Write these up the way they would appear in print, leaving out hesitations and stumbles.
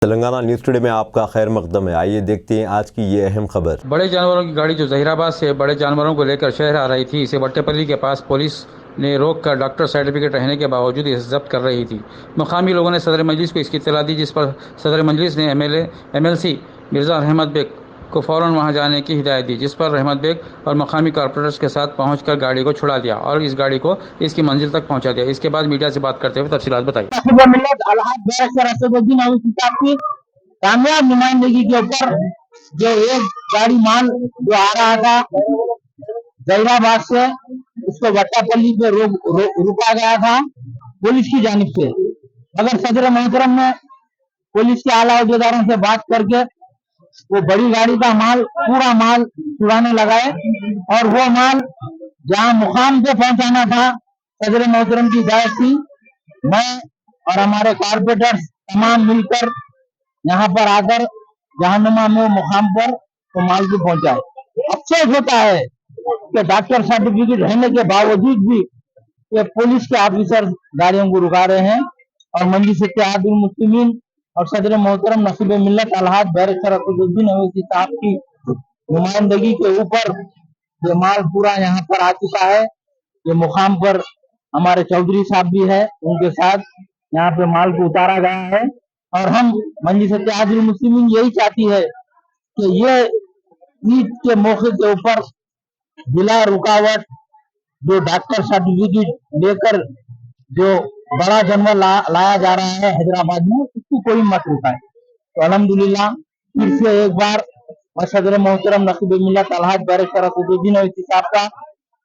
Telangana news today میں آپ کا خیر مقدم ہے. آئیے دیکھتے ہیں آج کی یہ اہم خبر. بڑے جانوروں کی گاڑی جو ظہیر آباد سے بڑے جانوروں کو لے کر شہر آ رہی تھی، اسے بٹے پلی کے پاس پولیس نے روک کر ڈاکٹر سرٹیفکیٹ رہنے کے باوجود اسے ضبط کر رہی تھی. مقامی لوگوں نے صدر مجلس کو اس کی اطلاع دی، جس پر صدر مجلس نے ایم ایل سی مرزا رحمت بیگ کو فوراً وہاں جانے کی ہدایت دی، جس پر رحمت بیگ اور مقامی کارپوریٹرز کے ساتھ پہنچ کر گاڑی کو چھڑا دیا اور اس گاڑی کو اس کی منزل تک پہنچا دیا. اس کے بعد میڈیا سے بات کرتے ہوئے تفصیلات بتائی. کامیاب نمائندگی کے اوپر جو ایک گاڑی مال جو آ رہا تھا ظہیر آباد سے، اس کو بٹا پلی پہ رکا گیا تھا پولیس کی جانب سے، مگر صدر محترم نے پولیس کے اعلیٰ عہدیداروں سے بات کر کے وہ بڑی گاڑی کا مال پورا مال چھڑانے لگائے، اور وہ مال جہاں مقام سے پہنچانا تھا صدر محترم کی ہدایت تھی. میں اور ہمارے کارپوریٹر تمام مل کر یہاں پر آ کر جہنما میں مقام پر تو مال کو پہنچائے. افسوس ہوتا ہے کہ ڈاکٹر سرٹیفکیٹ رہنے کے باوجود بھی یہ پولیس کے آفیسر گاڑیوں کو رکا رہے ہیں، اور مجلس اتحاد المسلمین اور صدر محترم نصیب ملت الحاج بیرسٹر اسد الدین اویسی صاحب کی نمائندگی کے اوپر یہ مال پورا یہاں پر آ چکا ہے. یہ مقام پر ہمارے چودھری صاحب بھی ہے، ان کے ساتھ یہاں پہ مال کو اتارا گیا ہے، اور ہم مجلس اتحاد المسلمین یہی چاہتی ہے کہ یہ عید کے موقع کے اوپر بلا رکاوٹ جو ڈاکٹر سرٹیفکیٹ لے کر جو بڑا جانور لایا جا رہا ہے حیدرآباد میں، اس کو کوئی مت رکائے. تو الحمدللہ پھر سے ایک بار میں صدر محترم نصیب ملت الحاج بیرسٹر اسد الدین اویسی صاحب کا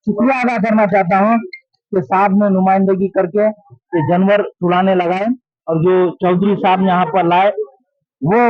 شکریہ ادا کرنا چاہتا ہوں کہ صاحب نے نمائندگی کر کے یہ جانور چھڑانے لگائے، اور جو چودھری صاحب یہاں پر لائے وہ